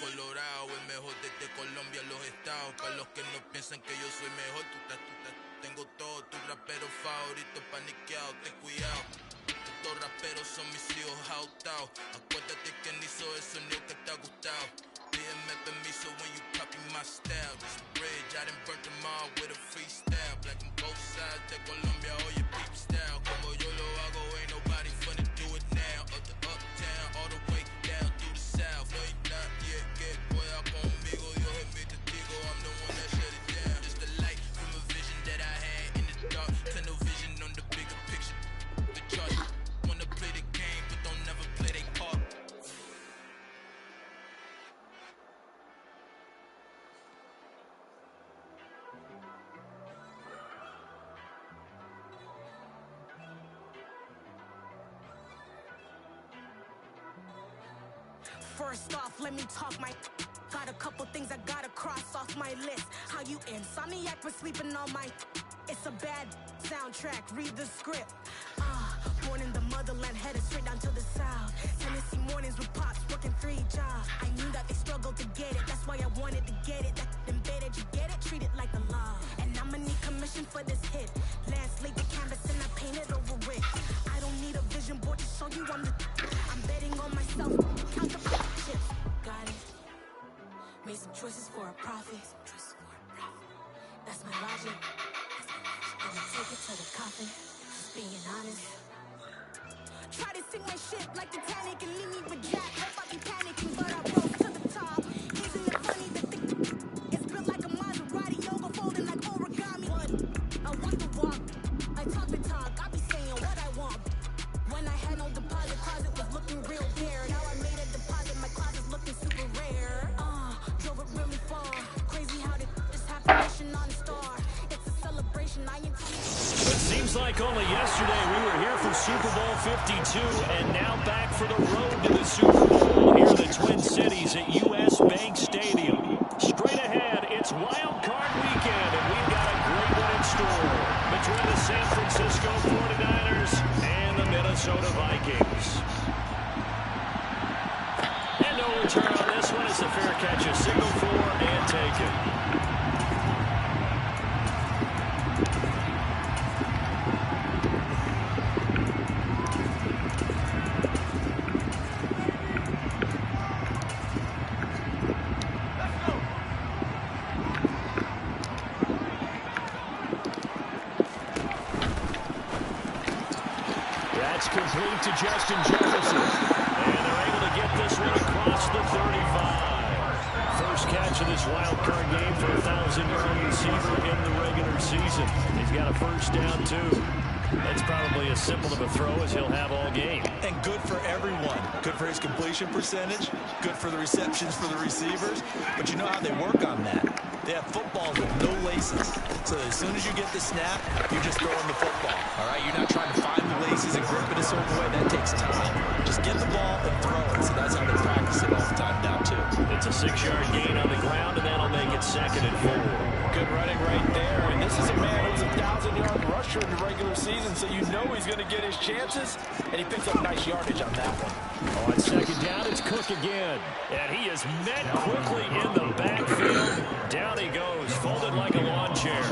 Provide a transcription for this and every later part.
Colorado, el mejor desde Colombia a los estados. Para los que no piensan que yo soy mejor, tengo todo, tu rapero favorito paniqueado, ten cuidado. Estos raperos son mis hijos jautados. Acuérdate quién hizo eso, ni que te ha gustado. Pídeme permiso when you copy my style. This bridge, I done burnt them all with a freestyle. Black on both sides de Colombia, oye peep style. Como yo lo hago, ain't nobody finna do it now. Up the uptown, all the way down through the south. No, you're not yet, que pueda conmigo. Dios es mi testigo, I'm the one that shut it down. Just the light from a vision that I had in the dark. Tunnel vision on the bigger picture. The charge, wanna play the game, but don't never play their part. First off, let me talk my. Got a couple things I gotta cross off my list. How you insomniac for sleeping on my. It's a bad soundtrack, read the script. Born in the motherland, headed straight down to the south. Tennessee mornings with pops, working 3 jobs. I knew that they struggled to get it, that's why I wanted to get it. That embedded, you get it, treat it like a law. And I'ma need commission for this hit. Lance laid the canvas and I painted over it. I don't need a vision board to show you I'm betting on myself, count the chips. Got it, made some choices for a profit. That's my logic. I'ma take it to the coffin, just being honest. Try to sink my ship like Titanic and leave me with Jack. Hope I be panicking, but I rose to the top. Isn't it funny that it's built like a Maserati, yoga folding like origami? What? I walk the walk, I talk the talk. I be saying what I want. When I had no deposit, closet was looking real bare. Now I made a deposit, my closet's looking super rare. Drove it really far. Crazy how did this happen? Mission on a star. It's a celebration. It seems like only yesterday we were here for Super Bowl 52, and now back for the road to the Super Bowl here in the Twin Cities at U.S. Bank Stadium. Straight ahead, it's Wild Card Weekend, and we've got a great one in store between the San Francisco 49ers and the Minnesota Vikings. And no return on this one. It's a fair catch, a signal for and taken. Complete to Justin Jefferson. And they're able to get this one across the 35. First catch of this wild card game for a 1,000-yard receiver in the regular season. He's got a first down, too. That's probably as simple of a throw as he'll have all game. And good for everyone. Good for his completion percentage. Good for the receptions for the receivers. But you know how they work on that. They have footballs with no laces. So as soon as you get the snap, you're just throwing the football. All right? You're not trying to find the laces and grip it a certain way. That takes time. Just get the ball and throw it. So that's how they practice it all the time now, too. It's a 6-yard gain on the ground, and that'll make it 2nd and 4. Good running right there. And this is a man who's a 1,000-yard rusher in the regular season, so you know he's going to get his chances. And he picks up nice yardage on that one. On 2nd down, it's Cook again. And he is met quickly in the backfield. Down he goes, folded like a lawn chair.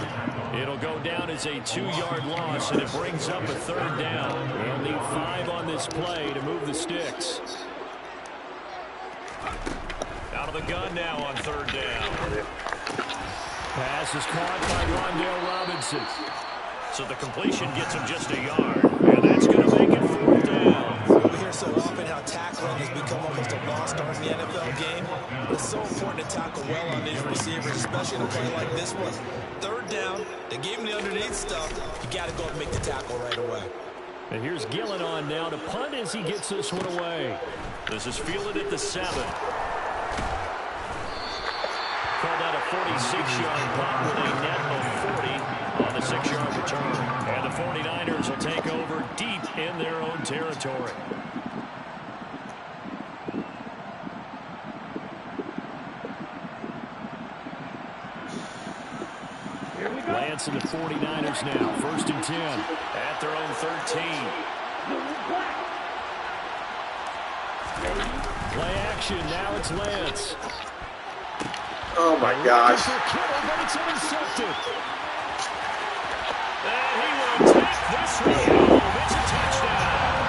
It'll go down as a 2-yard loss, and it brings up a 3rd down. They'll need 5 on this play to move the sticks. Out of the gun now on 3rd down. Pass is caught by Rondale Robinson. So the completion gets him just a yard. And that's going to make it 4th down. We hear so often how tackling has become almost a lost art in the NFL game. But it's so important to tackle well on these receivers, especially in a play like this one. 3rd down, they gave him the underneath stuff. You got to go and make the tackle right away. And here's Gillen on now to punt as he gets this one away. This is fielded at the 7. Called out a 46-yard punt with a net of 40 on the 6-yard return. And the 49ers will take over deep in their own territory. Lance and the 49ers now. 1st and 10 at their own 13. Play action. Now it's Lance. Oh my gosh. But it's intercepted. And he will take this one home. It's a touchdown.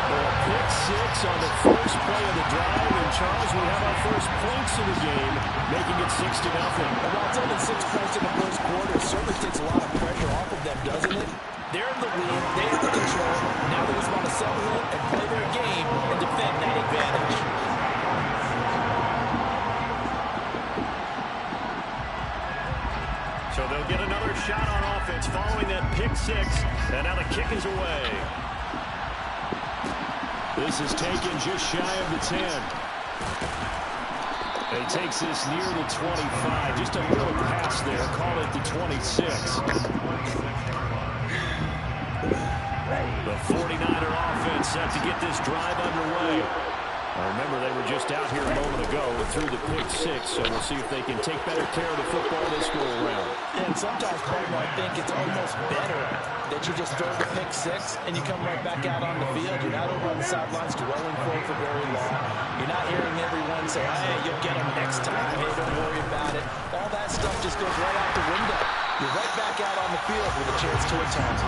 A pick six on the first play of the drive. And Charles, we have our first points in the game, making it 6-0. And while it's only 6 points in the first quarter, it certainly takes a lot of pressure off of them, doesn't it? They're in the lead, they have the control. Now they just want to settle in and play their game and defend that advantage. So they'll get another shot on offense following that pick six. And now the kick is away. This is taken just shy of the 10. He takes this near the 25. Just a little pass there. Call it the 26. The 49er offense set to get this drive underway. Remember, they were just out here a moment ago through the pick six, so we'll see if they can take better care of the football this go around. And sometimes, Barton, I think it's almost better that you just throw the pick six and you come right back out on the field. You're not over on the sidelines dwelling for very long. You're not hearing everyone say, hey, you'll get them next time. Hey, don't worry about it. All that stuff just goes right out the window. You're right back out on the field with a chance to atone.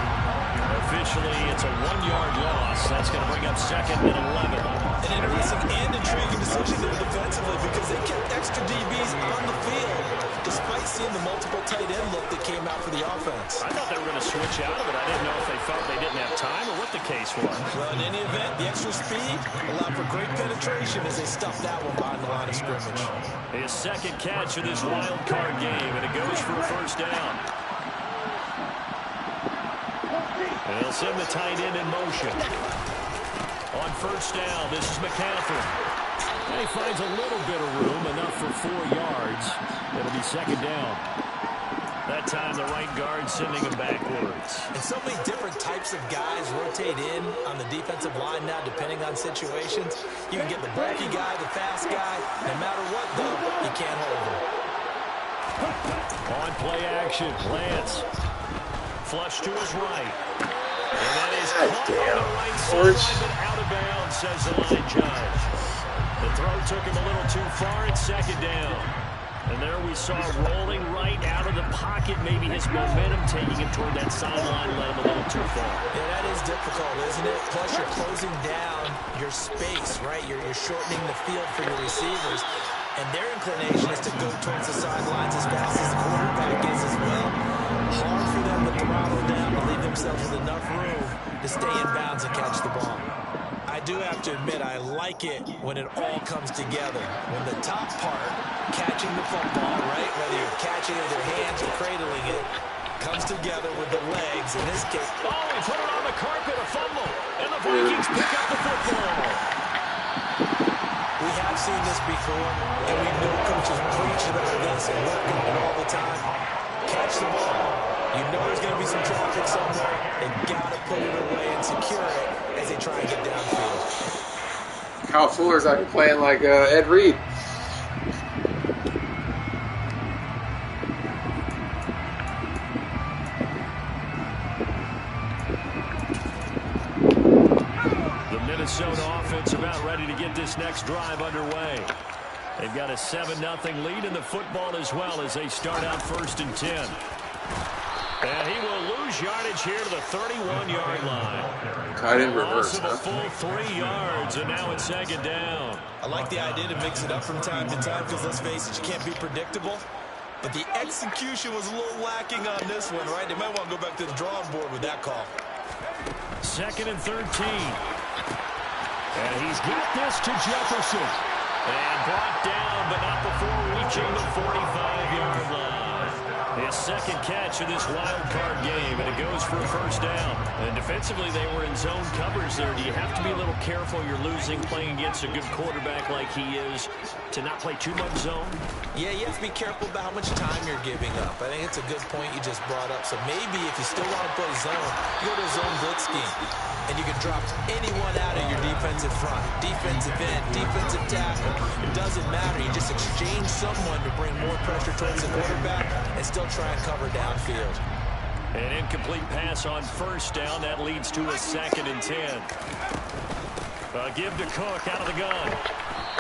Officially, it's a 1-yard loss. That's going to bring up 2nd and 11. An interesting and intriguing decision there defensively because they kept extra DBs on the field despite seeing the multiple tight end look that came out for the offense. I thought they were going to switch out of it. I didn't know if they felt they didn't have time or what the case was. Well, in any event, the extra speed allowed for great penetration as they stuffed that one behind the line of scrimmage. His second catch of this wild card game, and it goes for a first down. And he'll send the tight end in motion. On first down, this is McCaffrey. And he finds a little bit of room, enough for 4 yards. It'll be 2nd down. That time, the right guard sending him backwards. And so many different types of guys rotate in on the defensive line now, depending on situations. You can get the bulky guy, the fast guy. No matter what, though, you can't hold him. On play action, Lance. Flush to his right. And that is caught on the right sideline, but out of bounds, says the line judge. The throw took him a little too far. It's 2nd down. And there we saw rolling right out of the pocket. Maybe his momentum taking him toward that sideline led him a little too far. Yeah, that is difficult, isn't it? Plus, you're closing down your space, right? You're shortening the field for your receivers. And their inclination is to go towards the sidelines as fast as the quarterback is as well. Hard for them to throttle down to leave themselves with enough room to stay in bounds and catch the ball. I do have to admit, I like it when it all comes together. When the top part, catching the football, right, whether you're catching it with your hands or cradling it, comes together with the legs. In this case, oh, he put it on the carpet, a fumble, and the Vikings pick up the football. We have seen this before, and we know coaches preach about this and work on it all the time. Catch the ball. You know there's going to be some traffic somewhere. They've got to put it away and secure it as they try and get downfield. Kyle Fuller's out here playing like Ed Reed. The Minnesota offense about ready to get this next drive underway. They've got a 7-0 lead in the football as well as they start out 1st and 10. And he will lose yardage here to the 31-yard line. Tight end reverse, a full 3 yards, and now it's 2nd down. I like the idea to mix it up from time to time because, let's face it, you can't be predictable. But the execution was a little lacking on this one, right? They might want to go back to the drawing board with that call. 2nd and 13. And he's got this to Jefferson. And brought down, but not before reaching the 45-yard line. His second catch of this wild card game, and it goes for a first down. And defensively, they were in zone covers there. Do you have to be a little careful? You're losing playing against a good quarterback like he is to not play too much zone? Yeah, you have to be careful about how much time you're giving up. I think it's a good point you just brought up. So maybe if you still want to play zone, you go to a zone blitz scheme. And you can drop anyone out of your defensive front. Defensive end, defensive tackle. It doesn't matter. You just exchange someone to bring more pressure towards the quarterback and still try and cover downfield. An incomplete pass on first down. That leads to a 2nd and 10. Give to Cook out of the gun.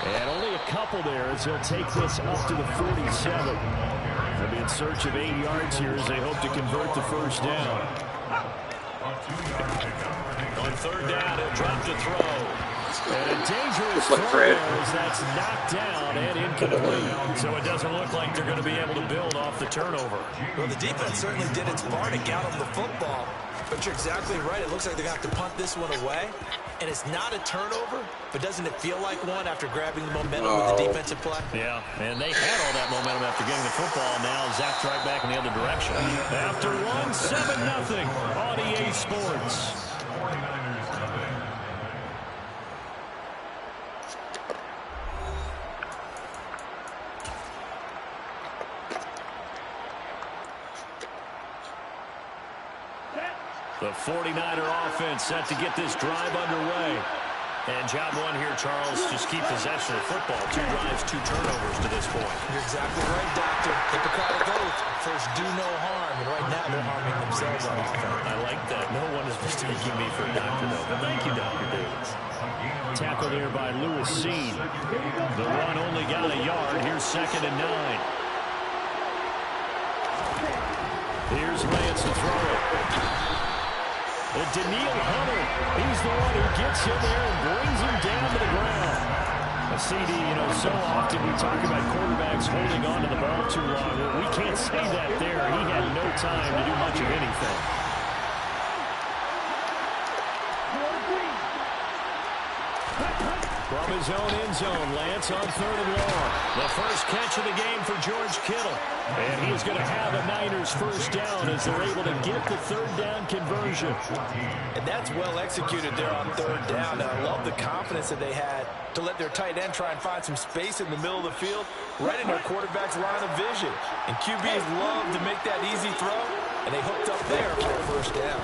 And only a couple there as he'll take this up to the 47. They'll be in search of 8 yards here as they hope to convert the first down. On third down, he'll drop to throw. And a dangerous throw there as that's knocked down and incomplete. So it doesn't look like they're going to be able to build off the turnover. Well, the defense certainly did its part to get them the football. But you're exactly right. It looks like they're going to have to punt this one away. And it's not a turnover, but doesn't it feel like one after grabbing the momentum with the defensive play? Yeah, and they had all that momentum after getting the football. Now zapped right back in the other direction. After one, 7-0 on EA Sports. The 49er offense set to get this drive underway. And job one here, Charles, just keep possession of the football. 2 drives, 2 turnovers to this point. You're exactly right, Doctor. Hippocratic oath. First, do no harm. And right now, they're harming themselves on offense. I like that. No one is mistaking me for a doctor, though. But thank you, Dr. Davis. Tackle there by Lewis Seed. The run only got a yard. Here's 2nd and 9. Here's Lance to throw it. Daniil Hunter, he's the one who gets him there and brings him down to the ground. A CD, you know, so often we talk about quarterbacks holding on to the ball too long. Well, we can't say that there. He had no time to do much of anything. From his own end zone, Lance on 3rd and long. The first catch of the game for George Kittle. And he's going to have a Niners first down as they're able to get the 3rd down conversion. And that's well executed there on 3rd down. And I love the confidence that they had to let their tight end try and find some space in the middle of the field, right in their quarterback's line of vision. And QBs love to make that easy throw, and they hooked up there for a first down.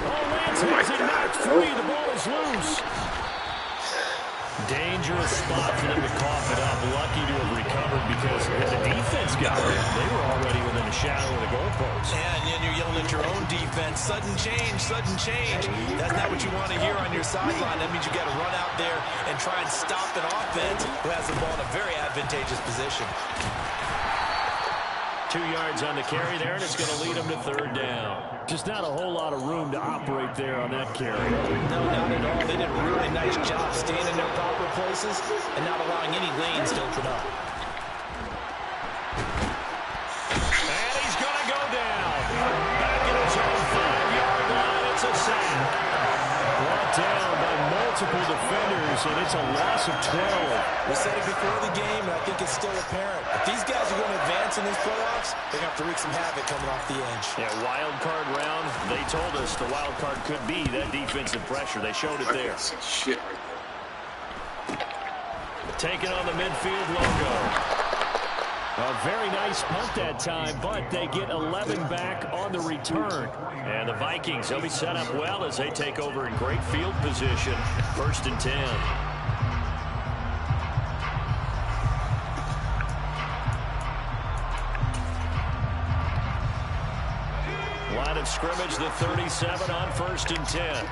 Oh, Lance hits it, knocked free. The ball is loose. Dangerous spot for them to cough it up. Lucky to have recovered because the defense got it. They were already within a shadow of the goalpost. Yeah, and then you're yelling at your own defense. Sudden change, sudden change. That's not what you want to hear on your sideline. That means you got to run out there and try and stop an offense who has the ball in a very advantageous position. 2 yards on the carry there, and it's going to lead them to 3rd down. Just not a whole lot of room to operate there on that carry. No, not at all. They did a really nice job staying in their proper places and not allowing any lanes to open up. And he's going to go down. Back in his own 5-yard line, it's a sack. Brought down by multiple defenders, and it's a loss of 12. We said it before the game, and I think it's still apparent. If these guys are going to advance in these playoffs, they're going to have to wreak some havoc coming off the edge. Yeah, wild card round. They told us the wild card could be that defensive pressure. They showed it there. Shit. Taking on the midfield logo. A very nice punt that time, but they get 11 back on the return. And the Vikings, they'll be set up well as they take over in great field position. 1st and 10. Line of scrimmage, the 37 on 1st and 10.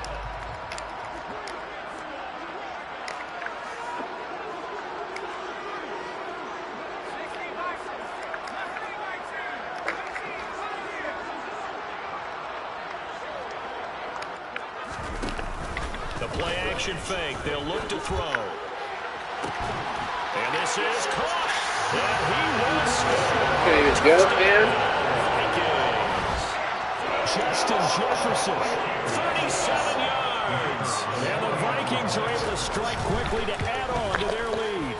The play action fake. They'll look to throw. And this is caught. And he will score. Can't even get up, man. Justin Jefferson, 37 yards. And the Vikings are able to strike quickly to add on to their lead.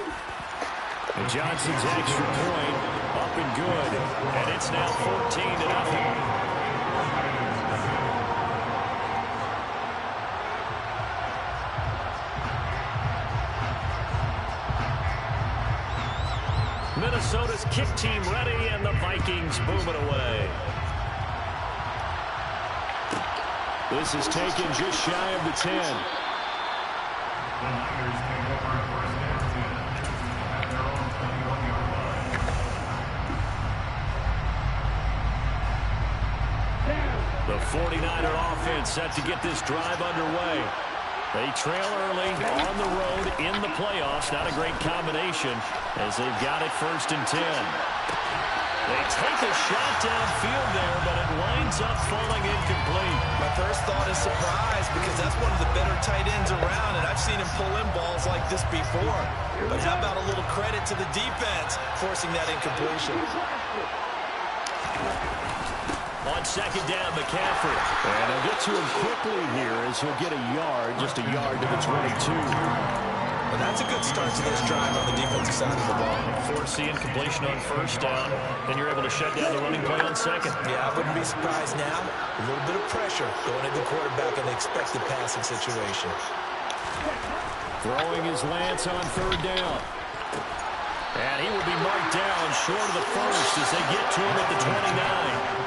And Johnson's extra point up and good. And it's now 14-0. Minnesota's kick team ready, and the Vikings boom it away. This is taken just shy of the 10. The 49er offense set to get this drive underway. They trail early on the road in the playoffs. Not a great combination as they've got it 1st and 10. They take a shot downfield there, but it winds up falling incomplete. My first thought is surprise because that's one of the better tight ends around, and I've seen him pull in balls like this before. But how about a little credit to the defense forcing that incompletion? On 2nd down, McCaffrey. And they'll get to him quickly here as he'll get a yard, just a yard to the 22. Well, that's a good start to this drive on the defensive side of the ball. Force the incompletion on 1st down. Then you're able to shut down the running play on 2nd. Yeah, I wouldn't be surprised now. A little bit of pressure going into the quarterback in the expected passing situation. Throwing his Lance on 3rd down. And he will be marked down short of the 1st as they get to him at the 29.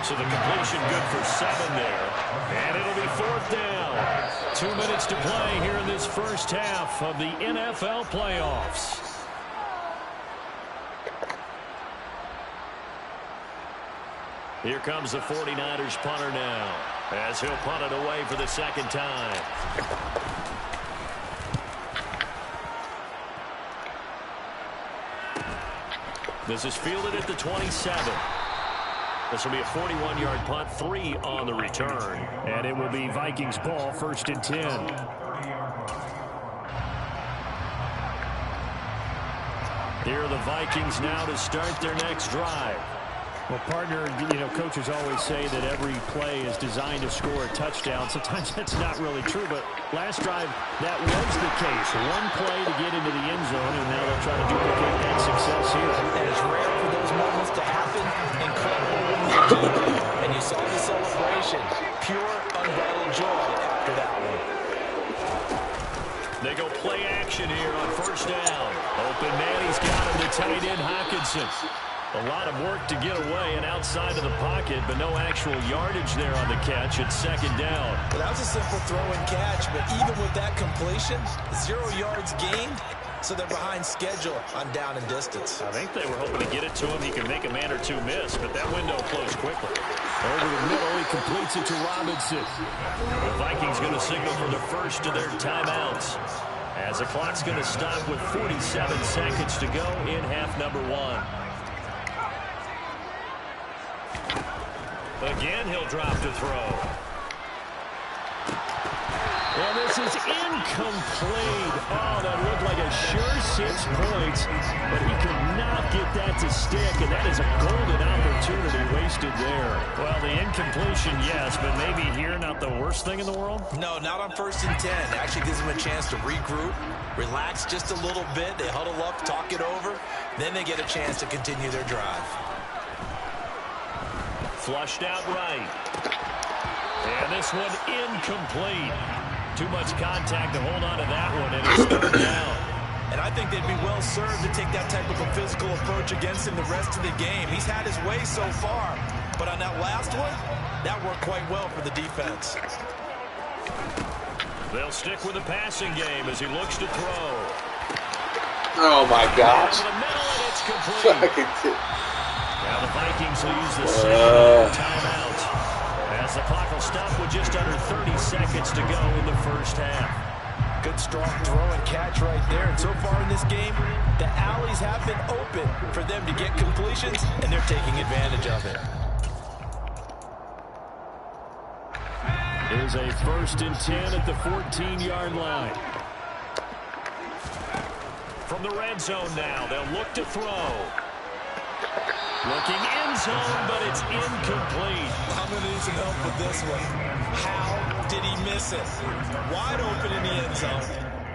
So the completion good for 7 there. And it'll be 4th down. 2 minutes to play here in this first half of the NFL playoffs. Here comes the 49ers punter now as he'll punt it away for the 2nd time. This is fielded at the 27. This will be a 41-yard punt, 3 on the return. And it will be Vikings ball, 1st and 10. Here are the Vikings now to start their next drive. Well, partner, coaches always say that every play is designed to score a touchdown. Sometimes that's not really true, but last drive, that was the case. One play to get into the end zone, and now they'll try to duplicate that success here. And it's rare for those moments to happen. Incredible when you do it. And you saw the celebration. Pure, unbridled joy after that one. They go play action here on 1st down. Open man, he's got him to tight end Hockenson. A lot of work to get away and outside of the pocket, but no actual yardage there on the catch at 2nd down. Well, that was a simple throw and catch, but even with that completion, 0 yards gained, so they're behind schedule on down and distance. I think they were hoping to get it to him. He could make a man or two miss, but that window closed quickly. Over the middle, he completes it to Robinson. The Vikings going to signal for the first of their timeouts, as the clock's going to stop with 47 seconds to go in half number 1. Again, he'll drop to throw. And this is incomplete. Oh, that looked like a sure 6 points, but he could not get that to stick, and that is a golden opportunity wasted there. Well, the incompletion, yes, but maybe here not the worst thing in the world? No, not on 1st and 10. It actually gives them a chance to regroup, relax just a little bit. They huddle up, talk it over. Then they get a chance to continue their drive. Flushed out right. And this one incomplete. Too much contact to hold on to that one, and it's 3rd down. And I think they'd be well served to take that type of a physical approach against him the rest of the game. He's had his way so far, but on that last one, that worked quite well for the defense. They'll stick with the passing game as he looks to throw. Oh my gosh. Over the middle, and it's complete. Now the Vikings will use the 2nd timeout, as the clock will stop with just under 30 seconds to go in the first half. Good strong throw and catch right there. And so far in this game, the alleys have been open for them to get completions, and they're taking advantage of it. Here's a 1st and 10 at the 14-yard line. From the red zone now, they'll look to throw. Looking end zone, but it's incomplete. I'm going to need some help with this one. How did he miss it? Wide open in the end zone.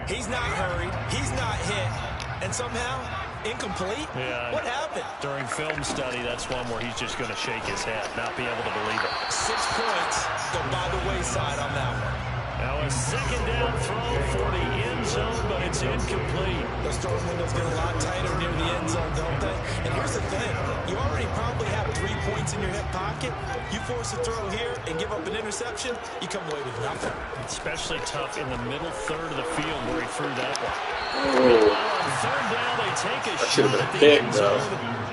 He's not hurried. He's not hit. And somehow, incomplete? Yeah. What happened? During film study, that's one where he's just going to shake his head, not be able to believe it. 6 points go by the wayside on that one. Now a 2nd down throw for the end zone, but it's incomplete. Those throwing windows get a lot tighter near the end zone, don't they? And here's the thing. You already probably have 3 points in your hip pocket. You force a throw here and give up an interception, you come away with nothing. Especially tough in the middle third of the field where he threw that one. On 3rd down, they take a shot at the end zone,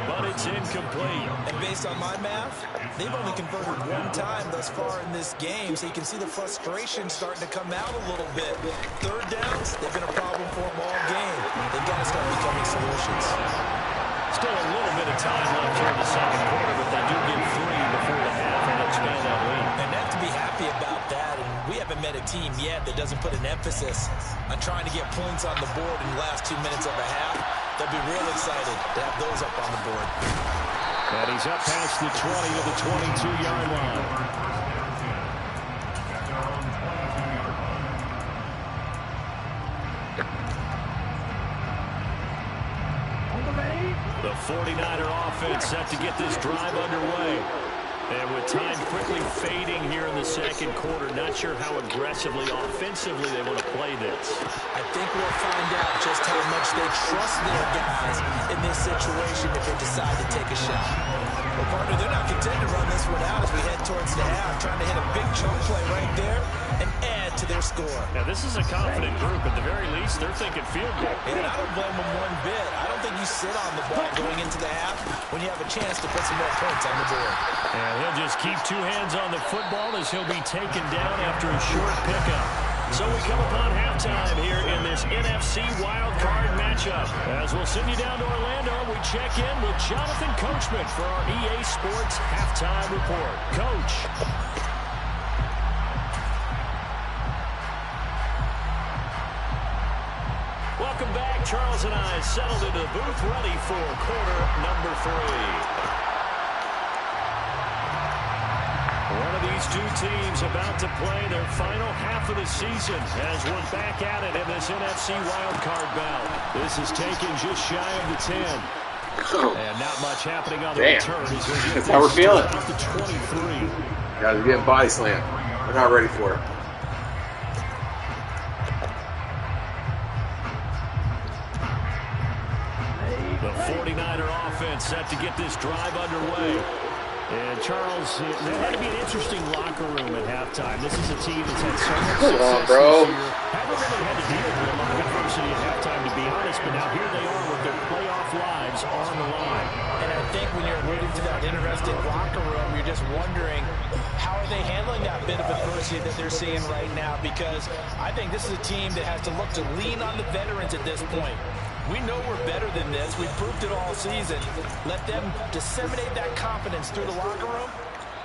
but it's incomplete. And based on my math, they've only converted one time thus far in this game, so you can see the frustration starting to come out a little bit. Third downs, they've been a problem for them all game. They've got to start becoming solutions. Still a little bit of time left here in the second quarter, but they do get 3 before the half and expand that lead. And they have to be happy about that, and we haven't met a team yet that doesn't put an emphasis on trying to get points on the board in the last 2 minutes of a half. They'll be real excited to have those up on the board. And he's up past the 20 to the 22-yard line. The 49er offense set to get this drive underway. And with time quickly fading here in the second quarter, not sure how aggressively, offensively they want to play this. I think we'll find out just how much they trust their guys in this situation if they decide to take a shot. Well, partner, they're not content to run this one out as we head towards the half, trying to hit a big chunk play right there and add to their score. Now, this is a confident group. At the very least, they're thinking field goal. And I don't blame them one bit. I don't think you sit on the ball going into the half when you have a chance to put some more points on the board. And he'll just keep 2 hands on the football as he'll be taken down after a short pickup. So we come upon halftime here in this NFC wildcard matchup. As we'll send you down to Orlando, we check in with Jonathan Coachman for our EA Sports Halftime Report. Coach. Welcome back. Charles and I settled into the booth ready for quarter number 3. One of these two teams about to play their final half of the season as we're back at it in this NFC wildcard bout. This is taken just shy of the 10. And not much happening on the return. That's how we're feeling. The 23. Guys are getting body slammed. We're not ready for it. The 49er offense set to get this drive underway. And Charles, that had to be an interesting locker room at halftime. This is a team that's had so much success this year. Haven't really had to deal with a lot of adversity at halftime, to be honest, but now here they are with their playoff lives on the line. And I think when you're alluding to that interesting locker room, you're just wondering how are they handling that bit of adversity that they're seeing right now, because I think this is a team that has to look to lean on the veterans at this point. We know we're better than this. We've proved it all season. Let them disseminate that confidence through the locker room.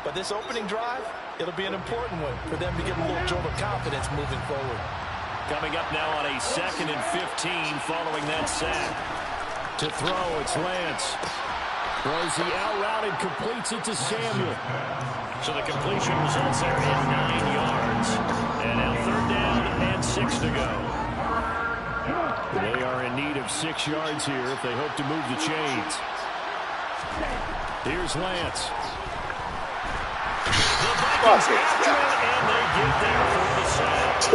But this opening drive, it'll be an important one for them to get a little jolt of confidence moving forward. Coming up now on a 2nd and 15 following that sack. To throw, it's Lance. Throws the out route and completes it to Samuel. So the completion results there in 9 yards. And now 3rd down and 6 to go. They are in need of 6 yards here if they hope to move the chains. Here's Lance. The Vikings after it, and they get there for the sack.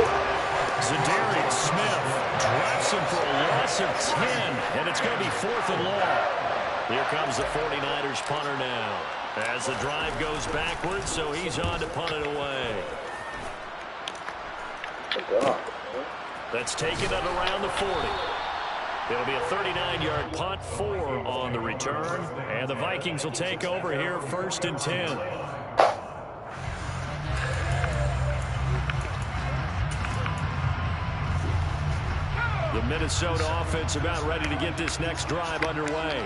Zadarius Smith drops him for a loss of 10, and it's going to be 4th and long. Here comes the 49ers punter now. As the drive goes backwards, so he's on to punt it away. That's taken it around the 40. It'll be a 39-yard punt, 4 on the return. And the Vikings will take over here 1st and 10. The Minnesota offense about ready to get this next drive underway.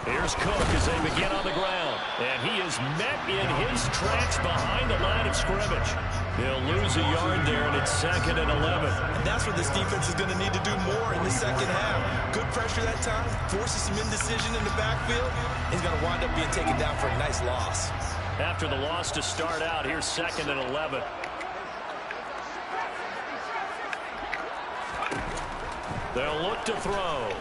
Here's Cook as they begin on the ground. And he is met in his tracks behind the line of scrimmage. They'll lose a yard there, and it's 2nd and 11. And that's what this defense is going to need to do more in the second half. Good pressure that time, forces some indecision in the backfield. He's going to wind up being taken down for a nice loss. After the loss to start out, here's 2nd and 11. They'll look to throw.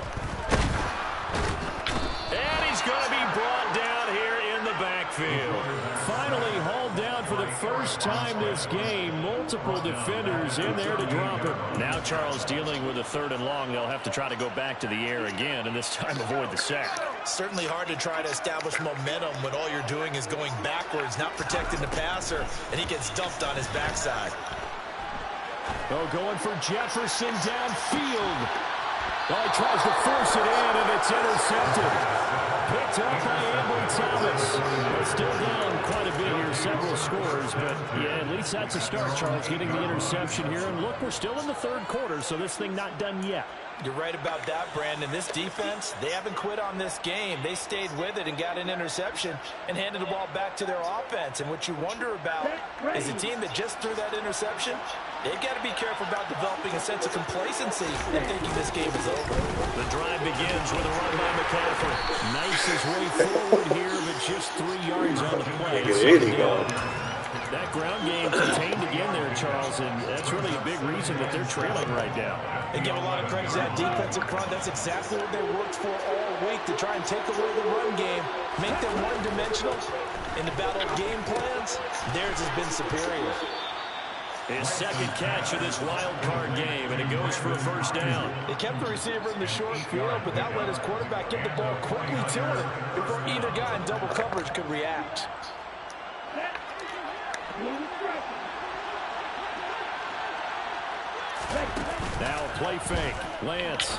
And he's going to be brought down here in the backfield. Finally hauled down for the first time this game. Multiple defenders in there to drop it. Now Charles dealing with a 3rd and long. They'll have to try to go back to the air again, and this time avoid the sack. Certainly hard to try to establish momentum when all you're doing is going backwards, not protecting the passer, and he gets dumped on his backside. Oh, going for Jefferson downfield. Oh, he tries to force it in, and it's intercepted. Picked up by Ambry Thomas. They're still down quite a bit here, several scores, but yeah, at least that's a start, Charles, getting the interception here. And look, we're still in the third quarter, so this thing not done yet. You're right about that, Brandon. This defense, they haven't quit on this game. They stayed with it and got an interception and handed the ball back to their offense. And what you wonder about is a team that just threw that interception, they've got to be careful about developing a sense of complacency and thinking this game is over. The drive begins with a run by McCaffrey. Nice his way forward here, but just 3 yards on the play. That ground game contained again there, Charles, and that's really a big reason that they're trailing right now. They give a lot of credit to that defensive front. That's exactly what they worked for all week, to try and take away the run game, make them one-dimensional. In the battle of game plans, theirs has been superior. His second catch of this wild card game, and it goes for a first down. They kept the receiver in the short field, but that let his quarterback get the ball quickly to him before either guy in double coverage could react. Now a play fake. Lance.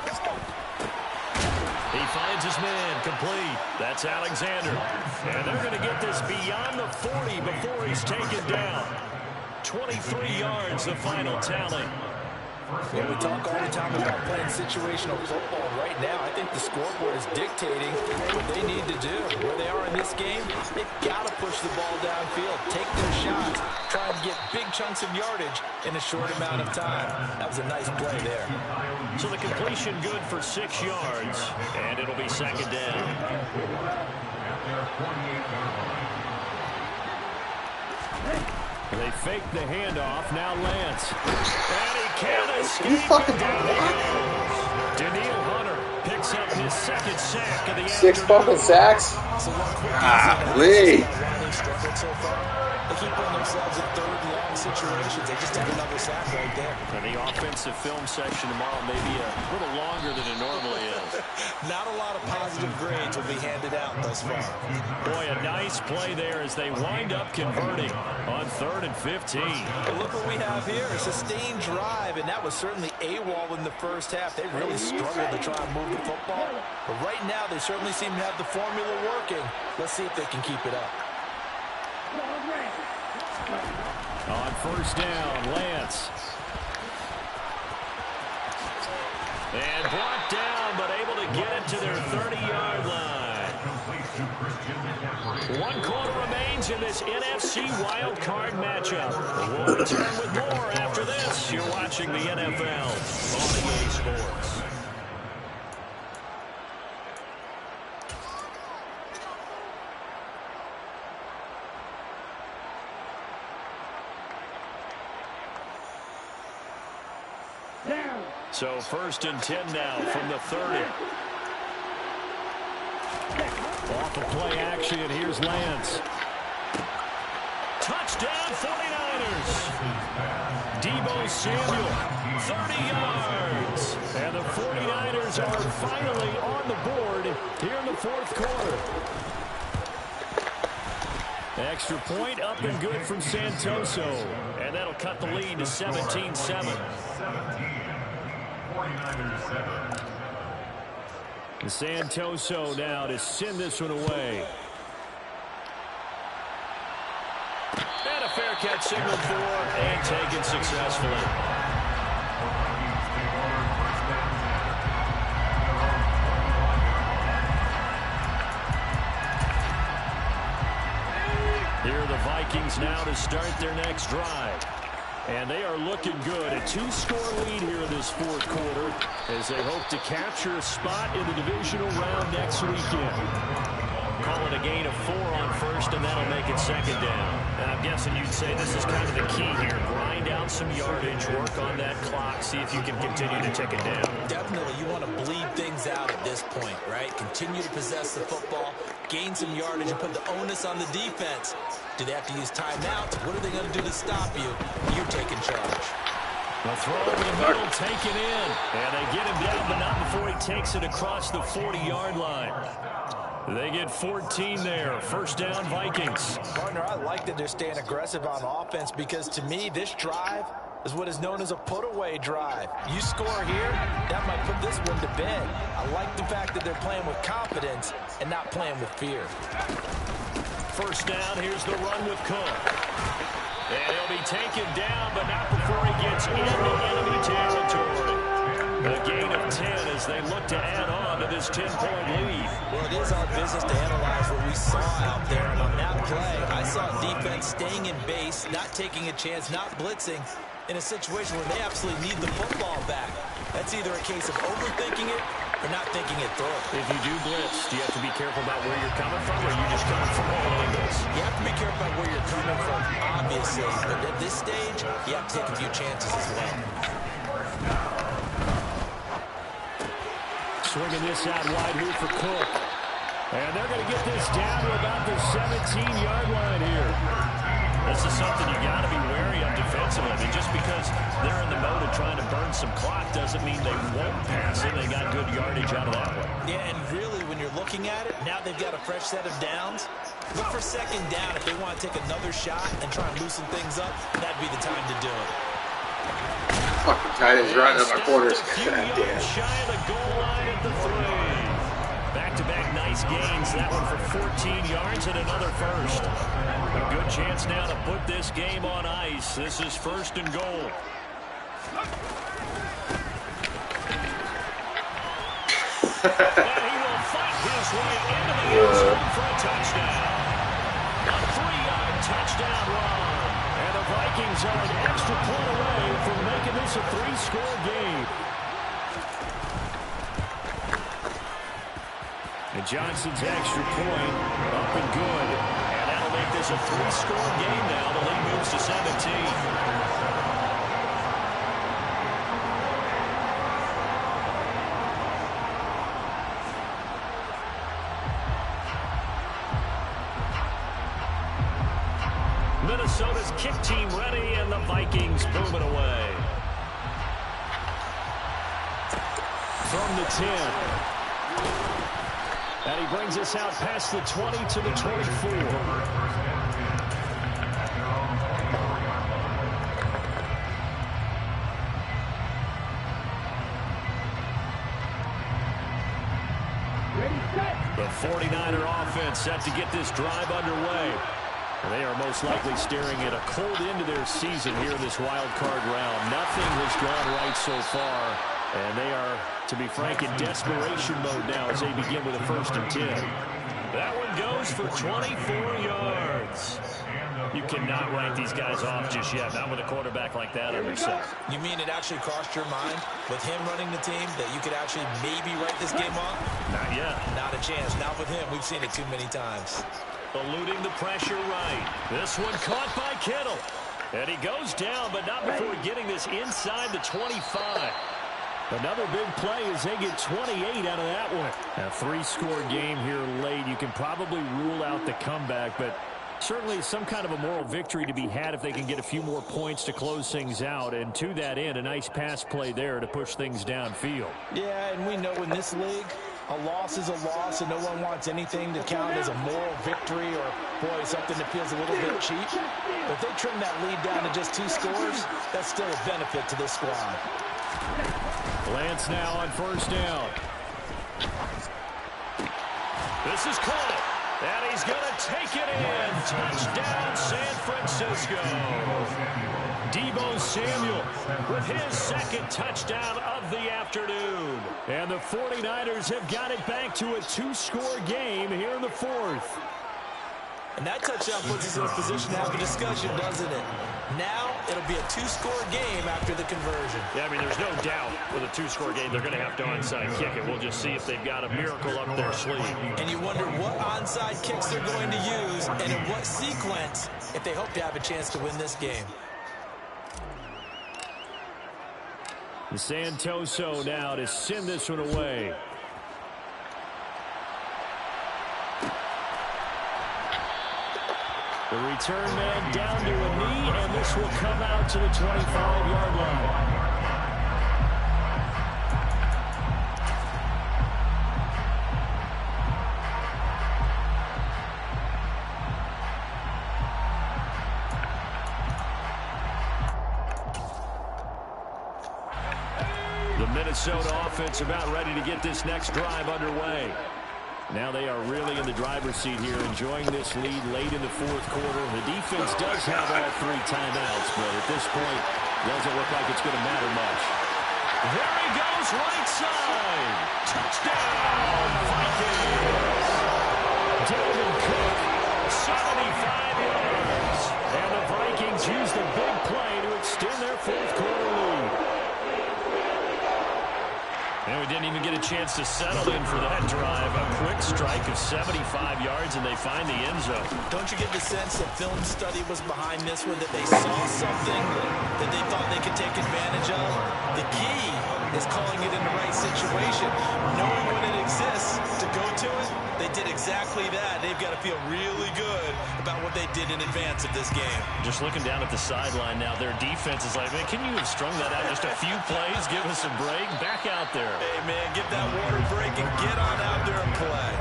He finds his man, complete. That's Alexander. And they're going to get this beyond the 40 before he's taken down. 23 yards, the final tally. Yeah, we talk all the time about playing situational football. Right now, I think the scoreboard is dictating what they need to do. Where they are in this game, they've got to push the ball downfield, take their shots, try and get big chunks of yardage in a short amount of time. That was a nice play there. So the completion good for 6 yards, and it'll be second down. They fake the handoff. Now Lance. And he can't escape. Down he goes. Daniil Hunter picks up his second sack of the 6 fucking sacks? Lee. They keep putting themselves in third and long situations. They just have another sack right there. And the offensive film section tomorrow may be a little longer than it normally is. Not a lot of positive grades will be handed out thus far. Boy, a nice play there as they wind up converting on 3rd and 15. But look what we have here, a sustained drive, and that was certainly AWOL in the first half. They really struggled to try and move the football. But right now, they certainly seem to have the formula working. Let's see if they can keep it up. On first down, Lance. And brought down, but able to get it to their 30-yard line. 1 quarter remains in this NFC wildcard matchup. We'll return with more after this. You're watching the NFL on EA Sports. So 1st and 10 now from the 30. Off of play action, and here's Lance. Touchdown 49ers. Deebo Samuel, 30 yards. And the 49ers are finally on the board here in the 4th quarter. Extra point up and good from Santoso. And that'll cut the lead to 17-7. Santoso now to send this one away. And a fair catch signaled for and taken successfully. Here are the Vikings now to start their next drive. And they are looking good. A 2-score lead here in this 4th quarter as they hope to capture a spot in the divisional round next weekend. Call it a gain of 4 on first, and that'll make it second down. And I'm guessing you'd say this is kind of the key here. Grind out some yardage, work on that clock, see if you can continue to tick it down. Definitely, you want to bleed things out at this point, right? Continue to possess the football, gain some yardage, and put the onus on the defense. Do they have to use timeouts? What are they going to do to stop you? You're taking charge. The throw over the middle, taken in. And they get him down, but not before he takes it across the 40-yard line. They get 14 there. First down, Vikings. Partner, I like that they're staying aggressive on offense because, to me, this drive, is what is known as a put-away drive. You score here, that might put this one to bed. I like the fact that they're playing with confidence and not playing with fear. First down, here's the run with Cook. And he'll be taken down, but not before he gets into enemy territory. A gain of 10 as they look to add on to this 10-point lead. Well, it is our business to analyze what we saw out there. And on that play, I saw defense staying in base, not taking a chance, not blitzing, in a situation where they absolutely need the football back. That's either a case of overthinking it or not thinking it through. If you do blitz, do you have to be careful about where you're coming from, or are you just coming from all angles? You have to be careful about where you're coming from, obviously. But at this stage, you have to take a few chances as well. Swinging this out wide here for Cook. And they're going to get this down to about the 17-yard line here. This is something you got to be wary of defensively. I mean, just because they're in the mode of trying to burn some clock doesn't mean they won't pass it. They got good yardage out of that one. Yeah, and really, when you're looking at it, now they've got a fresh set of downs. Look for second down if they want to take another shot and try and loosen things up. That'd be the time to do it. Fucking tight ends running up my corners. God damn. Shy of the goal line at the 3. Back-to-back nice gains. That one for 14 yards and another first. A good chance now to put this game on ice. This is first and goal. And he will fight his way into the end zone for a touchdown. A 3-yard touchdown run. And the Vikings are an extra point away from making this a 3-score game. And Johnson's extra point up and good. And that'll make this a 3-score game now. The lead moves to 17. Minnesota's kick team ready, and the Vikings boom it away. From the 10. And he brings us out past the 20 to the 24. The 49er offense set to get this drive underway. They are most likely staring at a cold end to their season here in this wild card round. Nothing has gone right so far, and they are, to be frank, in desperation mode now as they begin with a 1st and 10. That one goes for 24 yards. You cannot write these guys off just yet, not with a quarterback like that under center. You mean it actually crossed your mind with him running the team that you could actually maybe write this game off? Not yet. Not a chance. Not with him. We've seen it too many times. Eluding the pressure right. This one caught by Kittle. And he goes down, but not before getting this inside the 25. Another big play as they get 28 out of that one. A 3-score game here late. You can probably rule out the comeback, but certainly some kind of a moral victory to be had if they can get a few more points to close things out. And to that end, a nice pass play there to push things downfield. Yeah, and we know in this league, a loss is a loss, and no one wants anything to count as a moral victory or, boy, something that feels a little bit cheap. But if they trim that lead down to just 2 scores, that's still a benefit to this squad. Lance now on 1st down. This is caught. And he's going to take it in. Touchdown, San Francisco. Deebo Samuel with his 2nd touchdown of the afternoon. And the 49ers have got it back to a 2-score game here in the 4th. And that touchdown puts us in a position to have a discussion, doesn't it? Now it'll be a 2-score game after the conversion. Yeah, I mean, there's no doubt with a 2-score game they're going to have to onside kick it. We'll just see if they've got a miracle up their sleeve. And you wonder what onside kicks they're going to use and in what sequence if they hope to have a chance to win this game. Santoso now to send this one away. The return man down to a knee, and this will come out to the 25-yard line. Minnesota offense about ready to get this next drive underway. Now they are really in the driver's seat here, enjoying this lead late in the fourth quarter. The defense does have all 3 timeouts, but at this point, doesn't look like it's going to matter much. There he goes, right side. Touchdown, Vikings. Dalvin Cook, 75 yards. And the Vikings use the big play to extend their fourth quarter lead. And we didn't even get a chance to settle in for that drive. A quick strike of 75 yards, and they find the end zone. Don't you get the sense that film study was behind this one, that they saw something that they thought they could take advantage of? The key is calling it in the right situation. Knowing when it exists to go to it, they did exactly that. They've got to feel really good about what they did in advance of this game. Just looking down at the sideline now, their defense is like, man, can you have strung that out just a few plays? Give us a break. Back out there. Hey, man, give that water break and get on out there and play.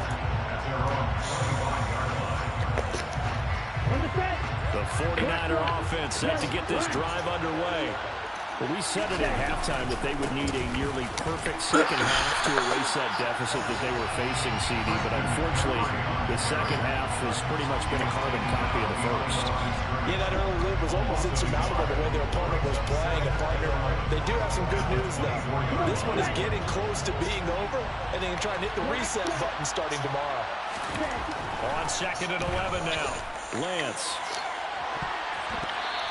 The 49er offense set to get this drive underway. Well, we said it at halftime that they would need a nearly perfect second half to erase that deficit that they were facing, CD, but unfortunately, the second half has pretty much been a carbon copy of the first. Yeah, that early lead was almost insurmountable the way their opponent was playing. And partner, they do have some good news, though. This one is getting close to being over, and they can try and hit the reset button starting tomorrow. On 2nd and 11 now. Lance.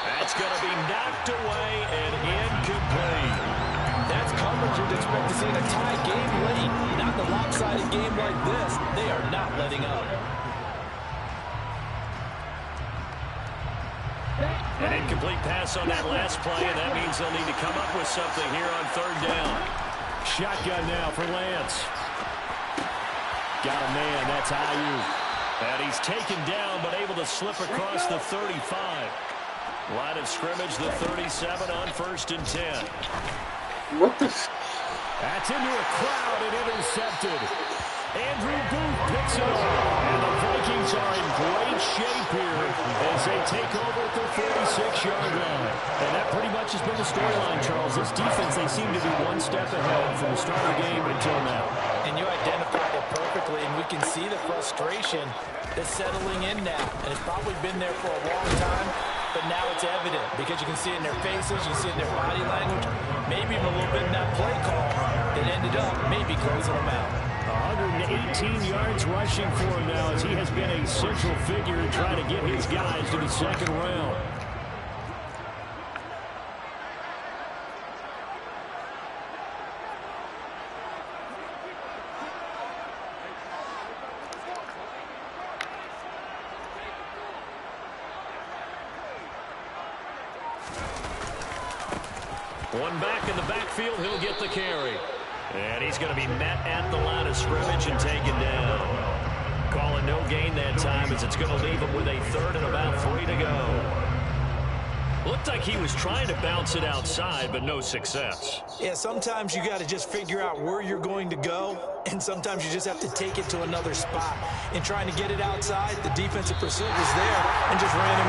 That's going to be knocked away and incomplete. That's coverage you'd expect to see in a tie game late. Not the lopsided game like this. They are not letting up. An incomplete pass on that last play, and that means they'll need to come up with something here on 3rd down. Shotgun now for Lance. Got a man, that's Ayuk. And he's taken down, but able to slip across the 35. Line of scrimmage, the 37 on 1st and 10. What the? That's into a crowd and intercepted. Andrew Booth picks it up. And the Vikings are in great shape here as they take over at the 46-yard line. And that pretty much has been the storyline, Charles. This defense, they seem to be one step ahead from the start of the game until now. And you identified it perfectly, and we can see the frustration that's settling in now. And it's probably been there for a long time, but now it's evident because you can see it in their faces, you can see it in their body language, maybe even a little bit in that play call that ended up maybe closing them out. 118 yards rushing for him now as he has been a central figure in trying to get his guys to the 2nd round. One back in the backfield, he'll get the carry. And he's going to be met at the line of scrimmage and taken down. Calling no gain that time as it's going to leave him with a 3rd and about 3 to go. Looked like he was trying to bounce it outside, but no success. Yeah, sometimes you got to just figure out where you're going to go, and sometimes you just have to take it to another spot. In trying to get it outside, the defensive pursuit was there and just ran